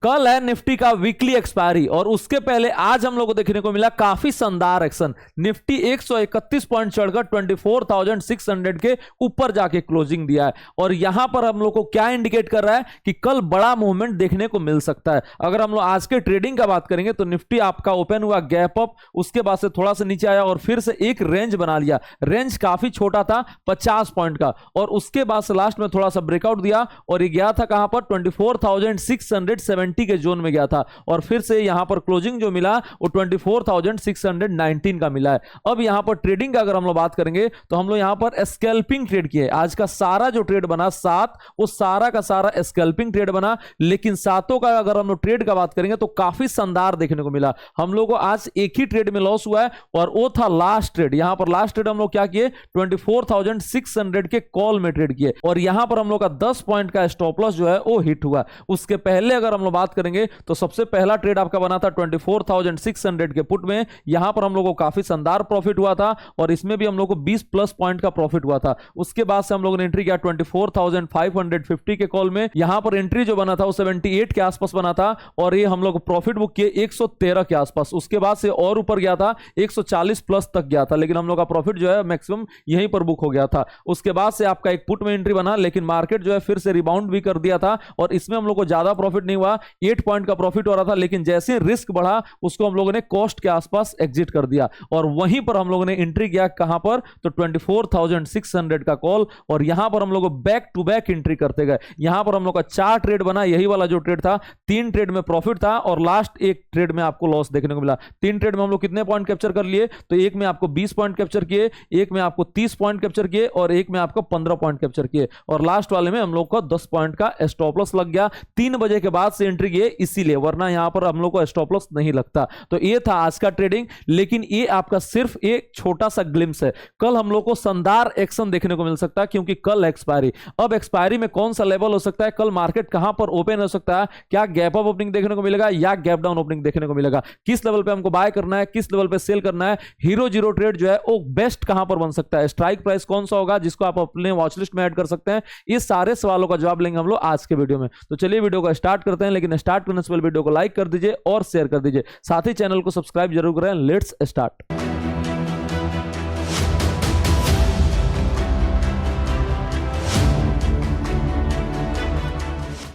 कल है निफ्टी का वीकली एक्सपायरी और उसके पहले आज हम लोग को देखने को मिला काफी शानदार एक्शन। निफ्टी 131 पॉइंट चढ़कर 24,600 के ऊपर जाके क्लोजिंग दिया है और यहां पर हम लोग को क्या इंडिकेट कर रहा है कि कल बड़ा मूवमेंट देखने को मिल सकता है। अगर हम लोग आज के ट्रेडिंग का बात करेंगे तो निफ्टी आपका ओपन हुआ गैप अप, उसके बाद से थोड़ा सा नीचे आया और फिर से एक रेंज बना लिया। रेंज काफी छोटा था 50 पॉइंट का और उसके बाद से लास्ट में थोड़ा सा ब्रेकआउट दिया और ये गया था कहां पर 24,670 के जोन में गया था और फिर से यहां पर क्लोजिंग जो मिला वो 24,619 का मिला है। अब यहां पर ट्रेडिंग का अगर हम लोग बात करेंगे तो हम लोग यहां पर स्कैल्पिंग ट्रेड किए। आज का सारा जो ट्रेड बना 7 वो सारा का सारा स्कैल्पिंग ट्रेड बना, लेकिन सातों का अगर हम लोग ट्रेड का बात करेंगे तो काफी शानदार देखने को मिला। हम लोग को आज एक ही ट्रेड में लॉस हुआ है और वो था लास्ट ट्रेड। यहां पर लास्ट ट्रेड हम लोग क्या किए 24,600 के कॉल में ट्रेड किए और यहां पर हम लोग का 10 पॉइंट का स्टॉप लॉस जो है वो हिट हुआ। उसके पहले अगर हम लोग बात करेंगे तो सबसे पहला ट्रेड आपका बना था 24,600 के पुट में। यहां पर हम लोगों को काफी शानदार प्रॉफिट हुआ था और इसमें भी हम लोगों को 20 प्लस पॉइंट का प्रॉफिट हुआ था। उसके बाद से हम लोगों ने एंट्री किया 24,550 के कॉल में। यहां पर एंट्री जो बना था वो 78 के आसपास बना था और ये हम लोग प्रॉफिट बुक किए 113 के आसपास। उसके बाद से और ऊपर गया था 140 प्लस तक गया था, लेकिन हम लोग का प्रॉफिट जो है मैक्सिमम यहीं पर बुक हो गया था। उसके बाद से आपका एक पुट में एंट्री बना, लेकिन मार्केट जो है फिर से रिबाउंड भी कर दिया था और इसमें हम लोग को ज्यादा प्रॉफिट नहीं हुआ, 8 पॉइंट का प्रॉफिट हो रहा था, लेकिन जैसे रिस्क बढ़ा उसको हम लोगों ने कॉस्ट के आसपास एग्जिट कर दिया और वहीं पर हम लोगों ने एंट्री किया कहां पर तो 24,600 का कॉल और यहां पर हम लोग बैक टू बैक एंट्री करते गए। यहां पर हम लोग का 4 ट्रेड बना, यही वाला जो ट्रेड था 3 ट्रेड में प्रॉफिट था और लास्ट एक ट्रेड में आपको लॉस देखने को मिला। 3 ट्रेड में हम लोग कितने पॉइंट कैप्चर कर लिए तो एक में आपको 20 पॉइंट कैप्चर किए, एक में आपको 30 पॉइंट कैप्चर किए और एक में आपको 15 पॉइंट कैप्चर किए और लास्ट वाले में हम लोग को 10 पॉइंट का स्टॉप लॉस लग गया। 3 बजे के बाद से एंट्री किए इसीलिए, वरना यहां पर हम लोग को स्टॉप लॉस नहीं लगता। तो ये था आज का ट्रेडिंग, लेकिन ये आपका सिर्फ एक छोटा सा ग्लिम्स है। कल हम लोग को शानदार एक्शन देखने को मिल सकता है क्योंकि कल एक्सपायरी। अब एक्सपायरी में कौन सा लेवल हो सकता है, कल मार्केट कहां पर ओपन हो सकता है, क्या गैप अप ओपनिंग देखने को मिलेगा या गैप डाउन ओपनिंग देखने को मिलेगा, किस लेवल पे हमको बाय करना है, किस लेवल पे सेल करना है, हीरो जीरो ट्रेड जो है वो बेस्ट कहां पर बन सकता है, स्ट्राइक प्राइस कौन सा होगा जिसको आप अपने वॉच लिस्ट में ऐड कर सकते हैं। ये सारे सवालों का जवाब लेंगे हम लोग आज के वीडियो में। तो चलिए वीडियो को स्टार्ट करते हैं, लेकिन स्टार्ट करने से पहले वीडियो को लाइक कर दीजिए और शेयर कर दीजिए, साथ ही चैनल को सब्सक्राइब जरूर करें। Let's start.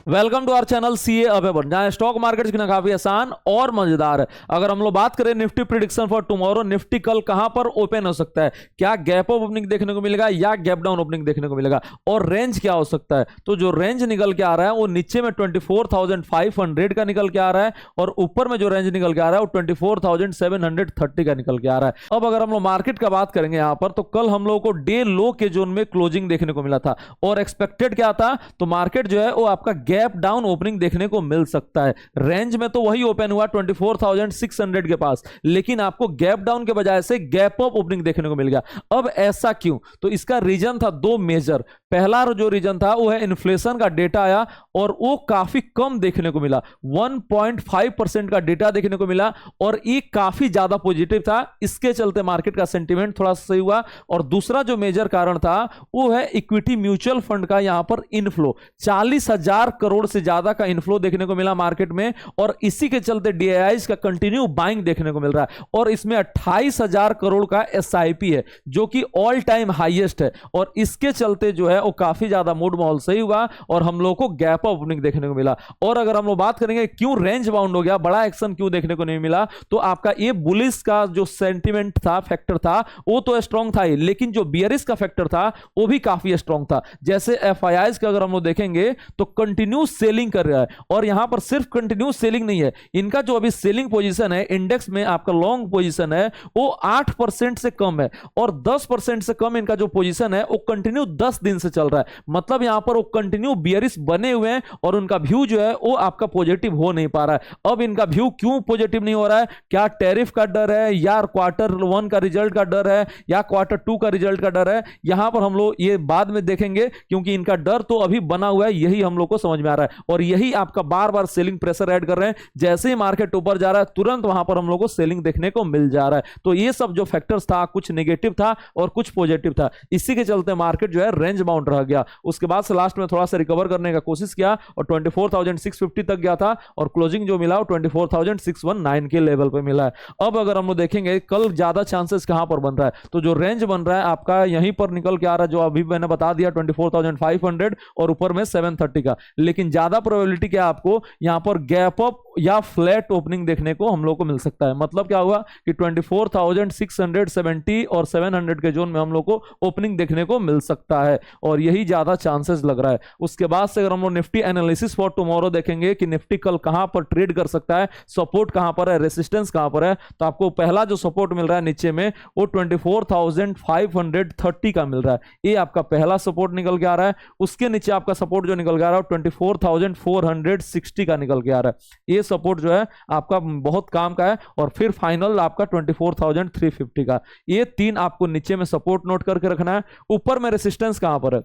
Welcome to our channel CA अवेबर, जहां स्टॉक मार्केट की काफी आसान और मजेदार है। अगर हम लोग बात करें Nifty prediction for tomorrow, Nifty कल कहां पर ओपन हो सकता है, क्या गैप अप ओपनिंग देखने को मिलेगा या गैप डाउन ओपनिंग देखने को मिलेगा और रेंज क्या हो सकता है। तो जो रेंज निकल के आ रहा है वो नीचे में 24,500 का निकल के आ रहा है और ऊपर में जो रेंज निकल के आ रहा है वो 24,730 का निकल के आ रहा है। अब अगर हम लोग मार्केट का बात करेंगे यहां पर, तो कल हम लोगों को डे लो के जोन में क्लोजिंग देखने को मिला था और एक्सपेक्टेड क्या था, तो मार्केट जो है वो आपका गैप डाउन ओपनिंग देखने को मिल सकता है। रेंज में तो वही ओपन हुआ 24,600 के पास, लेकिन आपको गैप डाउन के बजाय से गैप अप ओपनिंग देखने को मिल गया। अब ऐसा क्यों, तो इसका रीजन था 2 मेजर। पहला जो रीजन था वो है इन्फ्लेशन का डेटा आया और वो काफी कम देखने को मिला, 1.5% का डेटा देखने को मिला और ये काफी ज्यादा पॉजिटिव था। इसके चलते मार्केट का सेंटीमेंट थोड़ा सही हुआ। और दूसरा जो मेजर कारण था वो है इक्विटी म्यूचुअल फंड का यहां पर इनफ्लो, 40,000 करोड़ से ज्यादा का इनफ्लो देखने को मिला मार्केट में और इसी के चलते डीआईआईज का कंटिन्यू बाइंग देखने को मिल रहा है और इसमें 28,000 करोड़ का एसआईपी है जो कि ऑल टाइम हाईएस्ट है और इसके चलते जो है वो काफी ज्यादा मूड माहौल सही हुआ और हम लोग को गैप अप ओपनिंग देखने को मिला। और अगर हम लोग बात करेंगे क्यों रेंज बाउंड हो गया, बड़ा एक्शन क्यों देखने को नहीं मिला, तो आपका ये बुलिश का जो सेंटीमेंट था, फैक्टर था, वो तो स्ट्रांग था ही, लेकिन जो बियरिश का फैक्टर था वो भी काफी स्ट्रांग था। जैसे एफआईआईज का अगर हम लोग देखेंगे तो कंटिन्यू सेलिंग कर रहा है और यहां पर सिर्फ कंटिन्यू सेलिंग नहीं है, इनका जो अभी सेलिंग पोजीशन है इंडेक्स में, आपका लॉन्ग पोजीशन है वो 8% से कम है और 10% से कम इनका जो पोजीशन है वो कंटिन्यू 10 दिन से चल रहा है। मतलब यहां पर वो कंटिन्यू बियरिश बने हुए हैं और उनका व्यू जो है वो आपका पॉजिटिव हो नहीं पा रहा है। अब इनका व्यू क्यों पॉजिटिव नहीं हो रहा है, क्या टैरिफ का डर है या Q1 का रिजल्ट का डर है या Q2 का रिजल्ट का डर है, यहां पर हम लोग ये बाद में देखेंगे क्योंकि इनका डर तो अभी बना हुआ है, यही हम लोग को समझ में आ रहा है और यही आपका बार बार सेलिंग प्रेशर ऐड कर रहे हैं। जैसे ही मार्केट ऊपर जा रहा है तुरंत वहां पर हम लोग को सेलिंग देखने को मिल जा रहा है। तो ये सब जो फैक्टर्स था, कुछ नेगेटिव था और कुछ पॉजिटिव था, इसी के चलते मार्केट जो है रेंज अमाउंट रह गया। उसके बाद से लास्ट में थोड़ा सा रिकवर करने का कोशिश किया और 24,650 तक गया था और क्लोजिंग जो मिला वो 24,619 के लेवल पे मिला है। अब अगर हम लोग देखेंगे कल ज्यादा चांसेस कहां पर बन रहा है, तो जो रेंज बन रहा है आपका यहीं पर निकल के आ रहा है, जो अभी मैंने बता दिया 24,500 और ऊपर में 730 का। लेकिन ज्यादा प्रोबेबिलिटी क्या आपको यहां पर गैप अप या फ्लैट ओपनिंग देखने को हम लोग को मिल सकता है। मतलब क्या हुआ कि 24,670 और 700 के जोन में हम लोग को ओपनिंग देखने को मिल सकता है और यही ज्यादा चांसेस लग रहा है। उसके बाद से अगर हम लोग निफ्टी एनालिसिस फॉर टुमारो देखेंगे कि निफ्टी कल कहां पर ट्रेड कर सकता है, सपोर्ट कहां पर है, रेसिस्टेंस कहां पर है, तो आपको पहला जो सपोर्ट मिल रहा है नीचे में वो 24,530 का मिल रहा है। ये आपका पहला सपोर्ट निकल के आ रहा है। उसके नीचे आपका सपोर्ट जो निकल के आ रहा है 24,460 का निकल के आ रहा है। ये सपोर्ट जो है आपका बहुत काम का है और फिर फाइनल आपका 24,350 का। ये तीन आपको नीचे में सपोर्ट नोट करके रखना है। ऊपर में रेसिस्टेंस कहां पर है,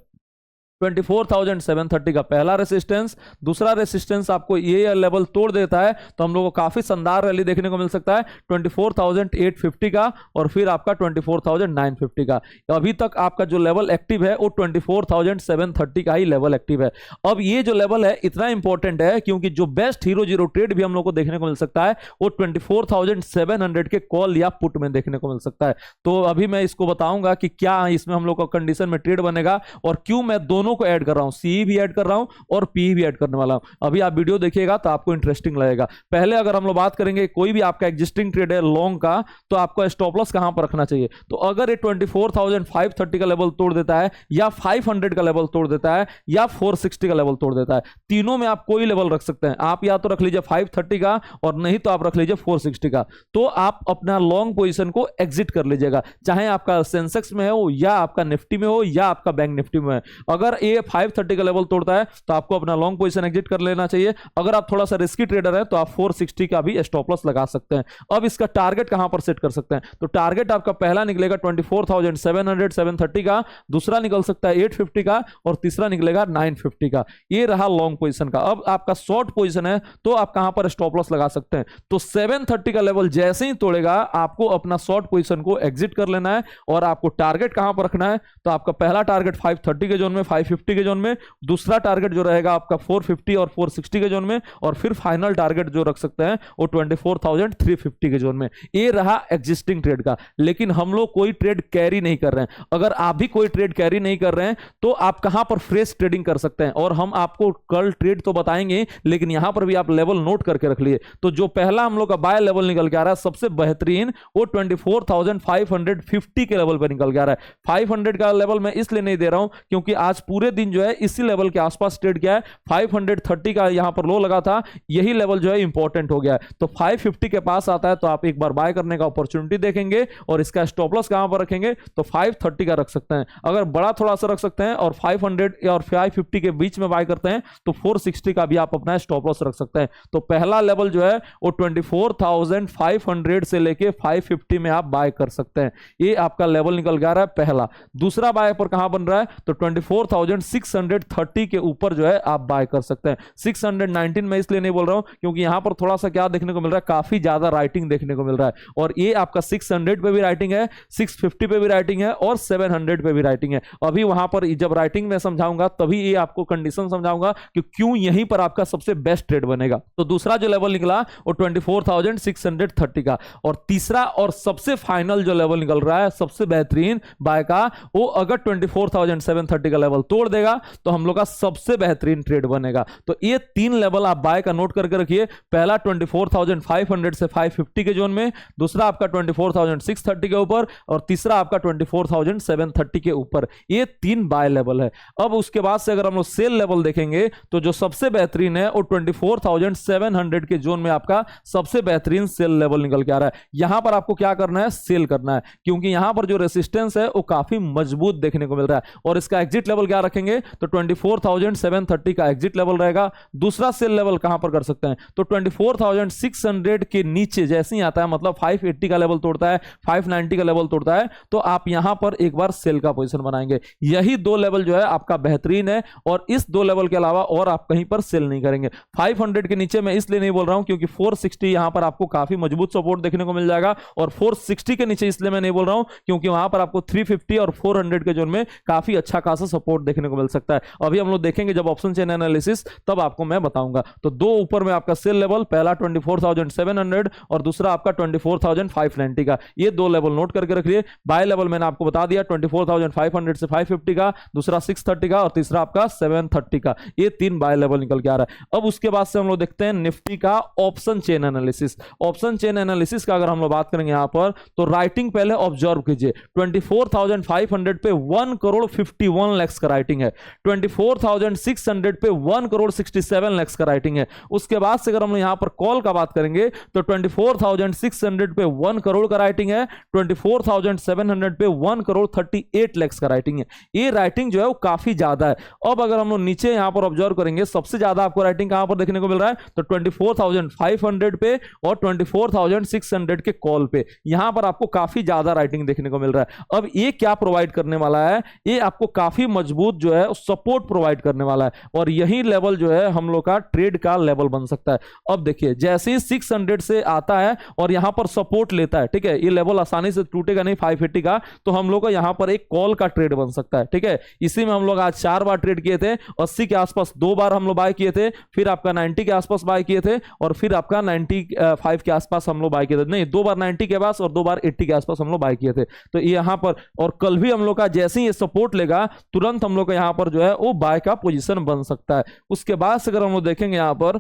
24,730 का पहला रेसिस्टेंस। दूसरा रेसिस्टेंस आपको ये लेवल तोड़ देता है तो हम लोग को काफी शानदार रैली देखने को मिल सकता है 24,850 का और फिर आपका 24,950 का। अभी तक आपका जो लेवल एक्टिव है वो 24,730 का ही लेवल एक्टिव है। अब ये जो लेवल है इतना इंपॉर्टेंट है क्योंकि जो बेस्ट हीरो जीरो ट्रेड भी हम लोग को देखने को मिल सकता है वो 24,700 के कॉल या पुट में देखने को मिल सकता है। तो अभी मैं इसको बताऊंगा कि क्या इसमें हम लोग का कंडीशन में ट्रेड बनेगा और क्यों मैं दोनों को ऐड कर रहा हूं, सी भी ऐड कर रहा हूं और पी भी ऐड करने वाला हूं। अभी आप वीडियो देखिएगा तो आपको इंटरेस्टिंग लगेगा। पहले अगर हम लोग बात करेंगे कोई भी आपका एग्जिस्टिंग ट्रेड है लॉन्ग का, तो आपको स्टॉप लॉस कहां पर रखना चाहिए। तो अगर ये 24,530 का लेवल तोड़ देता है या 500 का लेवल तोड़ देता है या 460 का लेवल तोड़ देता है, तीनों में आप कोई लेवल रख सकते हैं। आप या तो रख लीजिए 530 का और नहीं तो आप रख लीजिए 460 का। तो आप अपना लॉन्ग पोजीशन को एग्जिट कर लीजिएगा, चाहे आपका सेंसेक्स में हो या आपका निफ्टी में हो या आपका बैंक निफ्टी में है। अगर ये 530 का लेवल तोड़ता है तो आपको अपना लॉन्ग पोजीशन एग्जिट कर लेना चाहिए। अगर आप थोड़ा सा रिस्की ट्रेडर है तो आप 460 का भी स्टॉप लॉस लगा सकते हैं। अब इसका टारगेट कहां पर सेट कर सकते हैं, तो टारगेट आपका पहला निकलेगा 24,730 का, दूसरा निकल सकता है 850 का और तीसरा निकलेगा 950 का। ये रहा लॉन्ग पोजीशन का। अब आपका शॉर्ट पोजीशन है तो आप कहां पर स्टॉप लॉस लगा सकते हैं, तो 730 का लेवल जैसे ही तोड़ेगा आपको अपना शॉर्ट पोजीशन को एग्जिट कर लेना है। और आपको टारगेट कहां पर रखना है, तो आपका पहला टारगेट 530 के जोन में, 550 के जोन में, दूसरा टारगेट जो रहेगा आपका 450 और 460 के जोन में और फिर फाइनल टारगेट जो रख सकते हैं वो 24,350 के जोन में। ये रहा एग्जिस्टिंग ट्रेड का। लेकिन हम लोग कोई ट्रेड कैरी नहीं कर रहे हैं। अगर आप भी कोई ट्रेड कैरी नहीं कर रहे हैं तो आप कहां पर फ्रेश ट्रेडिंग कर सकते हैं, और हम आपको कल ट्रेड तो बताएंगे लेकिन यहां पर भी आप लेवल नोट करके रख लिए। तो जो पहला हम लोग का बाय लेवल निकल के आ रहा है सबसे बेहतरीन वो 24,550 के लेवल पर निकल के आ रहा है। 500 का लेवल मैं इसलिए नहीं दे रहा हूं क्योंकि आज पूरे दिन जो है इसी लेवल के आसपास ट्रेड किया है। 530 का यहां पर लो लगा था, यही लेवल जो है इंपॉर्टेंट हो गया है। तो 550 के पास आता है तो आप एक बार बाय करने का अपॉर्चुनिटी देखेंगे और इसका स्टॉप लॉस कहां पर रखेंगे, तो 530 का रख सकते हैं। अगर बड़ा थोड़ा सा रख सकते हैं और 500 और 550 के बीच में बाय करते हैं तो 460 का भी आप अपना स्टॉप लॉस रख सकते हैं। तो पहला लेवल जो है वो 24,500 से लेके 550 में आप बाय कर सकते हैं। ये आपका लेवल निकल गया रहा है पहला। दूसरा बाय पर कहां बन रहा है, तो 24,630 के ऊपर जो है आप बाय कर सकते हैं। 619 में इसलिए नहीं बोल रहा हूं क्योंकि यहां पर थोड़ा सा क्या देखने को मिल रहा है, काफी ज्यादा राइटिंग देखने को मिल रहा है। और ये आपका 600 पे भी राइटिंग है, 650 पे भी राइटिंग है और 700 पे भी राइटिंग है। अभी वहां पर जब राइटिंग में समझाऊंगा तभी ये आपको कंडीशन समझाऊंगा कि क्यों यहीं पर आपका सबसे बेस्ट ट्रेड बनेगा। तो दूसरा जो लेवल निकला वो 24,630 का, और तीसरा और सबसे फाइनल जो लेवल निकल रहा है सबसे बेहतरीन बाय का, वो अगर 24,730 का लेवल तोड़ देगा तो हम लोग का सबसे बेहतरीन ट्रेड बनेगा। तो ये तीन लेवल आप बाय का नोट करके रखिए। पहला 24,500 से 550 के जोन में, दूसरा आपका 24,630 के ऊपर और तीसरा आपका 24,730 के ऊपर। ये तीन बाय लेवल है। अब उसके बाद से अगर हम लोग सेल लेवल देखेंगे तो जो सबसे बेहतरीन है वो 24,700 के जोन में आपका सबसे बेहतरीन सेल लेवल निकल के आ रहा है। यहां पर आपको क्या करना है, सेल करना है, क्योंकि यहां पर जो रेसिस्टेंस है वो काफी मजबूत देखने को मिल रहा है। और इसका एग्जिट लेवल क्या रखेंगे, तो 24,730 का एग्जिट लेवल रहेगा। दूसरा सेल लेवल कहां पर कर सकते हैं, तो 24,600 के नीचे जैसे ही आता है, मतलब 580 का लेवल तोड़ता है, 590 का लेवल तोड़ता है, तो आप यहां पर एक बार सेल का पोजीशन बनाएंगे। यही दो लेवल जो है आपका बेहतरीन है और इस दो लेवल के अलावा और आप कहीं पर सेल नहीं करेंगे। 500 के नीचे मैं इसलिए नहीं बोल रहा हूं क्योंकि 460 यहां पर आपको काफी मजबूत सपोर्ट देखने को मिल जाएगा, और 460 के नीचे इसलिए मैं नहीं बोल रहा हूं क्योंकि वहां पर आपको 350 और 400 के जोन में काफी अच्छा खासा सपोर्ट देखने को मिल सकता है। अभी हम लोग देखेंगे जब ऑप्शन चेन एनालिसिस, तब आपको मैं बताऊंगा। तो दो ऊपर में आपका सेल लेवल, पहला 24,700 और दूसरा आपका 24,590 का, ये दो लेवल नोट करके रखिए। बाय लेवल मैंने आपको बता दिया 24,500 से 550 का, दूसरा 630 का और तीसरा आपका 730 का, ये तीन बाय लेवल निकल के आ रहा है। अब उसके बाद से हम लोग देखते हैं निफ्टी का option chain analysis. Option chain analysis का अगर हम लोग बात करेंगे यहां पर, तो राइटिंग पहले ऑब्जर्व कीजिए। 24,500 पे 1 करोड़ 51 लाख का राइटिंग है। 24,600 पे 1 करोड़ 67 लाख का राइटिंग है। उसके बाद से अगर हम यहां पर कॉल का बात करेंगे तो 24,600 पे 1 करोड़ का राइटिंग है। 24,700 पे 1 करोड़ 38 लाख का राइटिंग है। ये राइटिंग जो है वो काफी ज्यादा है। अब अगर हम लोग नीचे यहां पर ऑब्जर्व करेंगे, सबसे ज्यादा आपको राइटिंग कहां पर देखने को मिल रहा है, तो 24,500 पे और 24,600 के कॉल पे, यहां पर आपको काफी ज्यादा राइटिंग देखने को मिल रहा है। अब ये क्या प्रोवाइड करने वाला है, ये आपको काफी मजबूत जो है सपोर्ट प्रोवाइड करने वाला है और यही लेवल जो है हम लोग का ट्रेड का लेवल बन सकता है। अब देखिए जैसे ही 600 से आता है और यहां पर सपोर्ट लेता है, ठीक है, ये लेवल आसानी से टूटेगा नहीं 580 का, तो हम लोग का यहां पर एक कॉल का ट्रेड बन सकता है। ठीक है, इसी में हम लोग आज 4 बार ट्रेड किए थे। 80 के आसपास 2 बार हम लोग बाय किए थे, फिर आपका 90 के आसपास बाय किए थे और फिर आपका 95 के आसपास हम लोग बाय किए थे। नहीं, 2 बार 90 के पास और 2 बार 80 के आसपास हम लोग बाय किए थे। तो यहां पर और कल भी हम लोग का जैसे ही ये सपोर्ट लेगा, तुरंत हम लोग का यहां पर जो है वो बाय का पोजीशन बन सकता है। उसके बाद से अगर हम लोग देखेंगे यहां पर,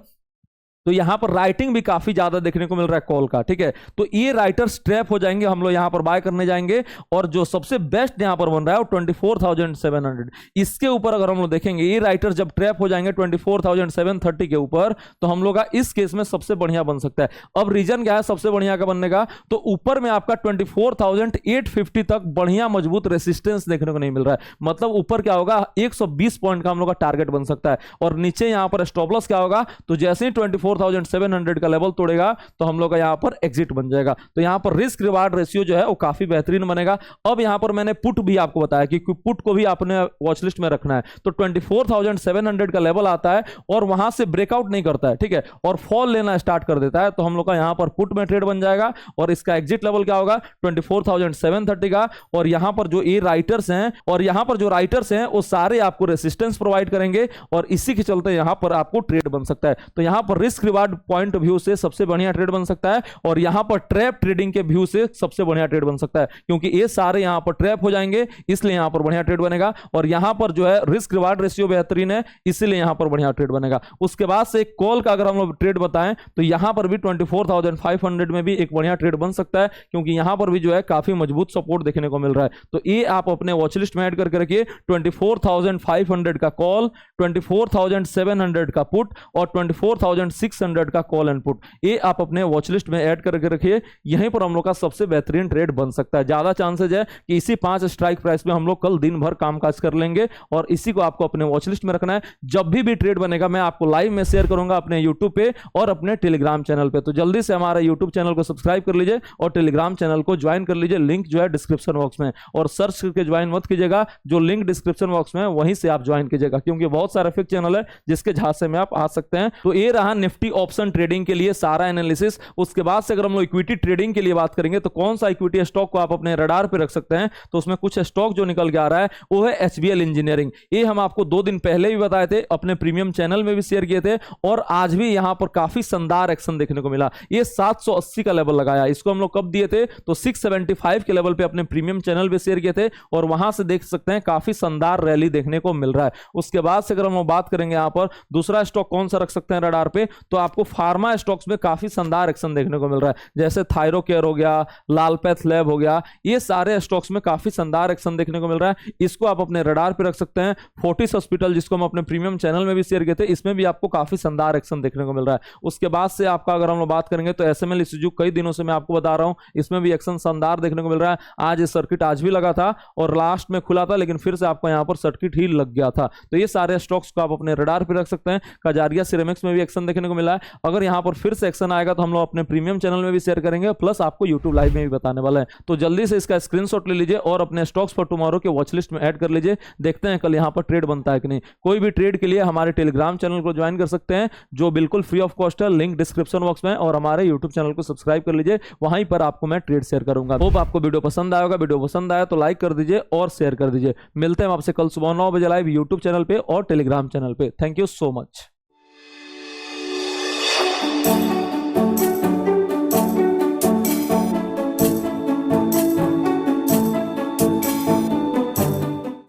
तो यहां पर राइटिंग भी काफी ज्यादा देखने को मिल रहा है कॉल का। ठीक है, तो ये राइटर्स ट्रैप हो जाएंगे, हम लोग यहां पर बाय करने जाएंगे और जो सबसे बेस्ट यहां पर बन रहा है वो 24,700। इसके ऊपर अगर हम लोग देखेंगे, ये राइटर्स जब ट्रैप हो जाएंगे 24,730 के ऊपर, तो हम लोग का इस केस में सबसे बढ़िया बन सकता है। अब रीजन क्या है सबसे बढ़िया का बनने का, तो ऊपर में आपका 24,850 तक बढ़िया मजबूत रेसिस्टेंस देखने को नहीं मिल रहा है। मतलब ऊपर क्या होगा, 120 पॉइंट का हम लोग का टारगेट बन सकता है और नीचे यहां पर स्टॉप लॉस क्या होगा, तो जैसे ही 24,700 का लेवल तोड़ेगा तो हम लोग का यहां पर एग्जिट बन जाएगा। तो यहां पर रिस्क रिवार्ड रेशियो जो है वो काफी बेहतरीन बनेगा। अब यहां पर मैंने पुट भी आपको बताया कि पुट को भी आपने वॉच लिस्ट में रखना है। तो 24,700 का लेवल आता है और वहां से ब्रेकआउट नहीं करता है, ठीक है, और फॉल लेना स्टार्ट कर देता है, तो हम लोग का यहां पर पुट में ट्रेड बन जाएगा और इसका एग्जिट लेवल क्या होगा 24,730 का। और यहां पर जो ये राइटर्स हैं और यहां पर जो राइटर्स हैं वो सारे आपको रेसिस्टेंस प्रोवाइड करेंगे और इसी के चलते यहां पर आपको ट्रेड बन सकता है। तो यहां पर रिस्क रिवार्ड पॉइंट व्यू से सबसे बढ़िया ट्रेड बन सकता है और यहां पर ट्रैप ट्रेडिंग के व्यू से सबसे बढ़िया ट्रेड बन सकता है, क्योंकि ये सारे यहां पर ट्रैप हो जाएंगे, इसलिए यहां पर बढ़िया ट्रेड बनेगा। और यहां पर जो है रिस्क रिवार्ड रेशियो बेहतरीन है, इसलिए यहां पर बढ़िया ट्रेड बनेगा। उसके बाद से एक कॉल का अगर हम लोग ट्रेड बताएं, तो यहां पर भी 24,500 में भी एक बढ़िया ट्रेड बन सकता है, क्योंकि यहां पर भी जो है काफी मजबूत सपोर्ट देखने को मिल रहा है। तो ये आप अपने वॉच लिस्ट में ऐड करके रखिए। 24,500 का कॉल, 24,700 का पुट और 24,600 का कॉल एंड पुट, ये आप अपने वॉच लिस्ट में ऐड करके रखिए। यहीं पर हम लोग का सबसे बेहतरीन ट्रेड बन सकता है। ज्यादा चांसेज है कि इसी 5 स्ट्राइक प्राइस में हम लोग कल दिन भर कामकाज कर लेंगे और इसी को आपको अपने वॉच लिस्ट में रखना है। जब भी ट्रेड बनेगा मैं आपको लाइव में शेयर करूंगा अपने यूट्यूब पे और अपने टेलीग्राम चैनल पे। तो जल्दी से हमारे यूट्यूब चैनल को सब्सक्राइब कर लीजिए और टेलीग्राम चैनल को ज्वाइन कर लीजिए। लिंक जो है डिस्क्रिप्शन बॉक्स में, और सर्च करके ज्वाइन मत कीजिएगा, जो लिंक डिस्क्रिप्शन बॉक्स में वहीं से आप ज्वाइन कीजिएगा, क्योंकि बहुत सारे फेक चैनल है जिसके झांसे में आप आ सकते हैं। तो ये रहा निफ्टी ऑप्शन ट्रेडिंग के लिए सारा एनालिसिस। उसके बाद से अगर हम लोग इक्विटी ट्रेडिंग के लिए बात करेंगे, तो कौन सा इक्विटी स्टॉक को आप अपने रडार पे रख सकते हैं, तो उसमें कुछ स्टॉक जो निकल के आ रहा है वो है HBL इंजीनियरिंग। ये हम आपको 2 दिन पहले भी बताए थे, अपने प्रीमियम चैनल में भी शेयर किए थे और आज भी यहां पर काफी शानदार एक्शन देखने को मिला। ये 780 का लेवल लगाया, इसको हम लोग कब दिए थे, तो 675 के लेवल पे अपने प्रीमियम चैनल पे शेयर किए थे और वहां से देख सकते हैं काफी शानदार रैली देखने को मिल रहा है। उसके बाद से अगर हम बात करेंगे यहां पर दूसरा स्टॉक कौन सा रख सकते हैं रडार पे, तो आपको फार्मा स्टॉक्स में काफी शानदार एक्शन देखने को मिल रहा है, जैसे थायरोकेयर हो गया, लालपैथ लैब हो गया, ये सारे स्टॉक्स में काफी शानदार एक्शन देखने को मिल रहा है। इसको आप अपने रडार पे रख सकते हैं। फोर्टिस हॉस्पिटल जिसको हम अपने प्रीमियम चैनल में भी शेयर किए थे, इसमें भी आपको काफी शानदार एक्शन देखने को मिल रहा है। उसके बाद से आपका अगर हम लोग बात करेंगे तो SML सुजुकी, कई दिनों से मैं आपको बता रहा हूं, इसमें भी एक्शन शानदार देखने को मिल रहा है। आज सर्किट आज भी लगा था और लास्ट में खुला था, लेकिन फिर से आपको यहां पर सर्किट ही लग गया था। तो ये सारे स्टॉक्स को आप अपने रडार पे रख सकते हैं। कजारिया सिरेमिक्स में भी एक्शन देखने को मिला है। अगर यहाँ पर फिर से एक्शन आएगा तो हम लोग अपने प्रीमियम चैनल में भी शेयर करेंगे, प्लस आपको यूट्यूब लाइव में भी बताने वाला है। तो जल्दी से इसका स्क्रीनशॉट ले लीजिए और अपने स्टॉक्स फॉर टुमारो के वॉच लिस्ट में ऐड कर लीजिए। देखते हैं कल यहाँ पर ट्रेड बनता है कि नहीं। कोई भी ट्रेड के लिए हमारे टेलीग्राम चैनल को ज्वाइन कर सकते हैं, जो बिल्कुल फ्री ऑफ कॉस्ट है, लिंक डिस्क्रिप्शन बॉक्स में, और हमारे यूट्यूब चैनल को सब्सक्राइब कर लीजिए, वहीं पर आपको मैं ट्रेड शेयर करूंगा। होप आपको वीडियो पसंद आएगा। वीडियो पसंद आया तो लाइक कर दीजिए और शेयर कर दीजिए। मिलते हैं आपसे कल सुबह 9 बजे लाइव यूट्यूब चैनल पे और टेलीग्राम चैनल पे। Thank you so much.